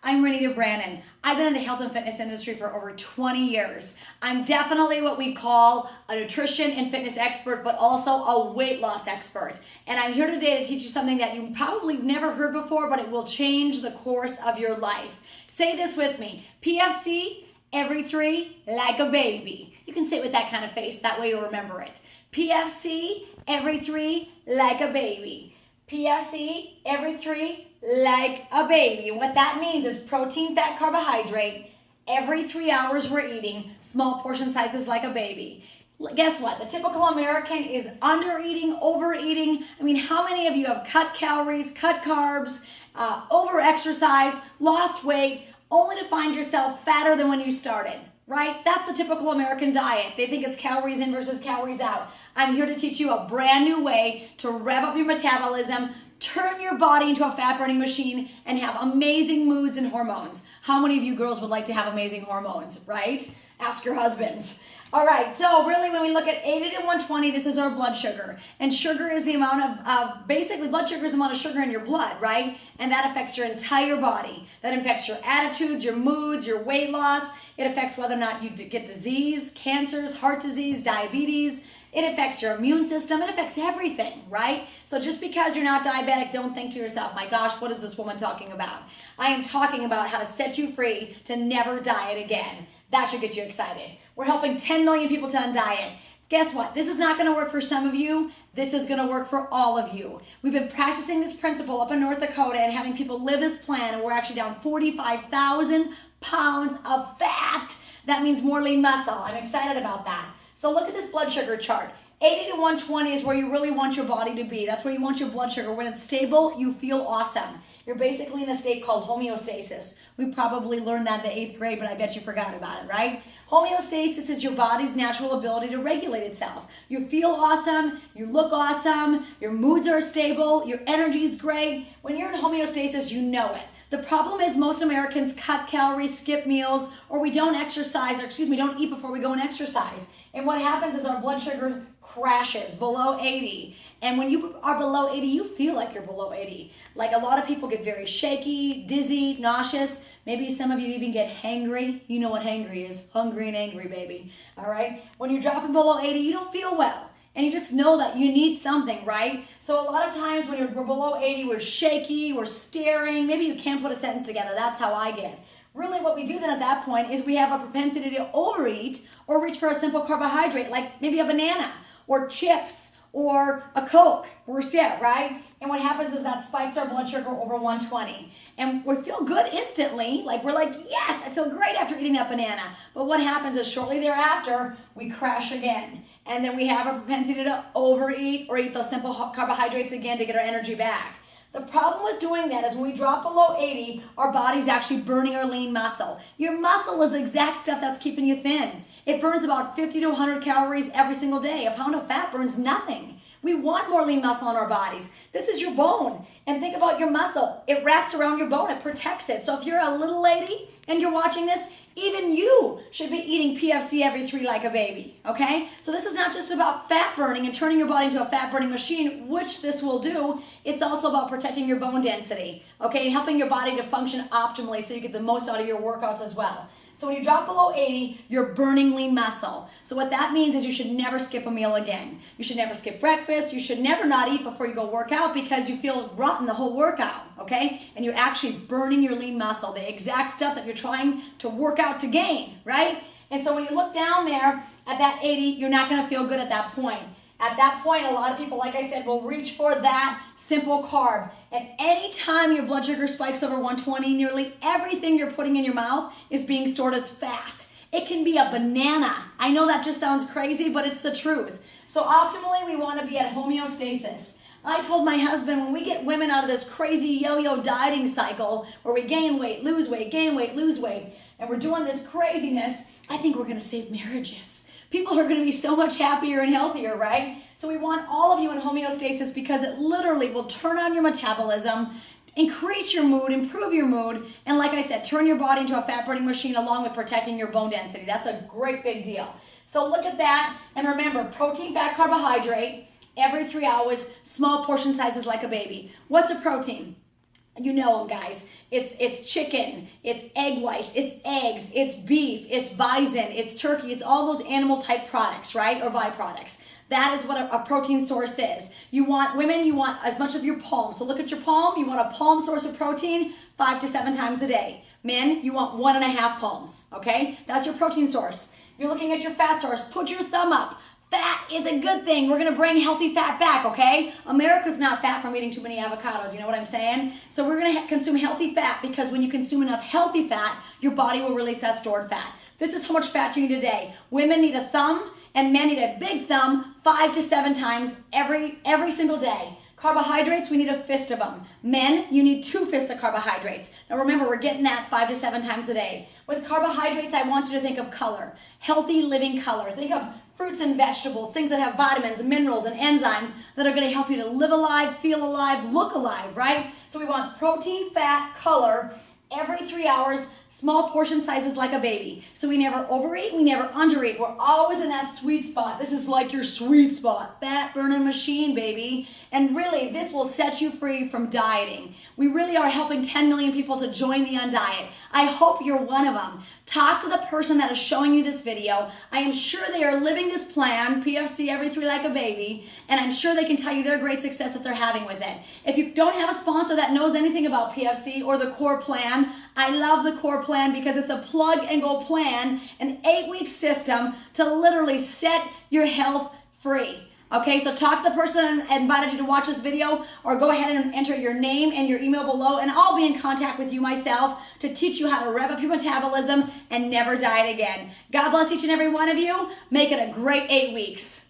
I'm Renita Brannon. I've been in the health and fitness industry for over 20 years. I'm definitely what we call a nutrition and fitness expert, but also a weight loss expert. And I'm here today to teach you something that you probably never heard before, but it will change the course of your life. Say this with me. PFC, every three, like a baby. You can say it with that kind of face, that way you'll remember it. PFC, every three, like a baby. PFC, every three, like a baby. And what that means is protein, fat, carbohydrate. Every 3 hours we're eating, small portion sizes like a baby. Guess what? The typical American is under-eating, overeating. I mean, how many of you have cut calories, cut carbs, over-exercised, lost weight, only to find yourself fatter than when you started? Right? That's the typical American diet. They think it's calories in versus calories out. I'm here to teach you a brand new way to rev up your metabolism, turn your body into a fat burning machine, and have amazing moods and hormones. How many of you girls would like to have amazing hormones, right? Ask your husbands. All right, so really when we look at 80 to 120, this is our blood sugar. And sugar is the amount of basically blood sugar is the amount of sugar in your blood, right? And that affects your entire body. That affects your attitudes, your moods, your weight loss. It affects whether or not you get disease, cancers, heart disease, diabetes. It affects your immune system. It affects everything, right? So just because you're not diabetic, don't think to yourself, my gosh, what is this woman talking about? I am talking about how to set you free to never diet again. That should get you excited. We're helping 10 million people to undiet. Guess what? This is not going to work for some of you. This is going to work for all of you. We've been practicing this principle up in North Dakota and having people live this plan, and we're actually down 45,000 pounds of fat. That means more lean muscle. I'm excited about that. So look at this blood sugar chart. 80 to 120 is where you really want your body to be. That's where you want your blood sugar. When it's stable, you feel awesome. You're basically in a state called homeostasis. We probably learned that in the 8th grade, but I bet you forgot about it, right? Homeostasis is your body's natural ability to regulate itself. You feel awesome, you look awesome, your moods are stable, your energy is great. When you're in homeostasis, you know it. The problem is most Americans cut calories, skip meals, or we don't exercise, don't eat before we go and exercise. And what happens is our blood sugar crashes below 80. And when you are below 80, you feel like you're below 80. Like a lot of people get very shaky, dizzy, nauseous. Maybe some of you even get hangry. You know what hangry is. Hungry and angry, baby. All right? When you're dropping below 80, you don't feel well. And you just know that you need something, right? So a lot of times when we're below 80, we're shaky, we're staring. Maybe you can't put a sentence together. That's how I get. Really what we do then at that point is we have a propensity to overeat or reach for a simple carbohydrate like maybe a banana or chips or a Coke or yeah, right? And what happens is that spikes our blood sugar over 120. And we feel good instantly. Like we're like, yes, I feel great after eating that banana. But what happens is shortly thereafter, we crash again. And then we have a propensity to overeat or eat those simple carbohydrates again to get our energy back. The problem with doing that is when we drop below 80, our body's actually burning our lean muscle. Your muscle is the exact stuff that's keeping you thin. It burns about 50 to 100 calories every single day. A pound of fat burns nothing. We want more lean muscle in our bodies. This is your bone. And think about your muscle. It wraps around your bone. It protects it. So if you're a little lady and you're watching this, even you should be eating PFC every 3 like a baby, okay? So this is not just about fat burning and turning your body into a fat burning machine, which this will do. It's also about protecting your bone density, okay? And helping your body to function optimally so you get the most out of your workouts as well. So when you drop below 80, you're burning lean muscle. So what that means is you should never skip a meal again. You should never skip breakfast. You should never not eat before you go work out because you feel rotten the whole workout, okay? And you're actually burning your lean muscle, the exact stuff that you're trying to work out to gain, right? And so when you look down there at that 80, you're not gonna feel good at that point. At that point, a lot of people, like I said, will reach for that simple carb. And anytime your blood sugar spikes over 120, nearly everything you're putting in your mouth is being stored as fat. It can be a banana. I know that just sounds crazy, but it's the truth. So optimally, we want to be at homeostasis. I told my husband, when we get women out of this crazy yo-yo dieting cycle where we gain weight, lose weight, gain weight, lose weight, and we're doing this craziness, I think we're going to save marriages. People are going to be so much happier and healthier, right? So we want all of you in homeostasis because it literally will turn on your metabolism, increase your mood, improve your mood, and like I said, turn your body into a fat-burning machine along with protecting your bone density. That's a great big deal. So look at that, and remember, protein, fat, carbohydrate, every 3 hours, small portion sizes like a baby. What's a protein? You know them, guys. It's chicken, it's egg whites, it's eggs, it's beef, it's bison, it's turkey, it's all those animal type products, right? Or byproducts. That is what a protein source is. Women, you want as much of your palm. So look at your palm. You want a palm source of protein 5 to 7 times a day. Men, you want 1.5 palms, okay? That's your protein source. You're looking at your fat source. Put your thumb up. Fat is a good thing. We're going to bring healthy fat back, okay? America's not fat from eating too many avocados, you know what I'm saying? So we're going to consume healthy fat, because when you consume enough healthy fat, your body will release that stored fat. This is how much fat you need a day. Women need a thumb, and men need a big thumb 5 to 7 times every single day. Carbohydrates, we need a fist of them. Men, you need 2 fists of carbohydrates. Now remember, we're getting that 5 to 7 times a day. With carbohydrates, I want you to think of color. Healthy living color. Think of fruits and vegetables, things that have vitamins, minerals, and enzymes that are going to help you to live alive, feel alive, look alive, right? So we want protein, fat, color every 3 hours, small portion sizes like a baby. So we never overeat, we never undereat. We're always in that sweet spot. This is like your sweet spot. Fat burning machine, baby. And really, this will set you free from dieting. We really are helping 10 million people to join the On Diet. I hope you're one of them. Talk to the person that is showing you this video. I am sure they are living this plan, PFC every 3 like a baby, and I'm sure they can tell you their great success that they're having with it. If you don't have a sponsor that knows anything about PFC or the core plan, I love the core plan because it's a plug and go plan, an 8-week system to literally set your health free. Okay, so talk to the person that invited you to watch this video, or go ahead and enter your name and your email below, and I'll be in contact with you myself to teach you how to rev up your metabolism and never diet again. God bless each and every one of you. Make it a great 8 weeks.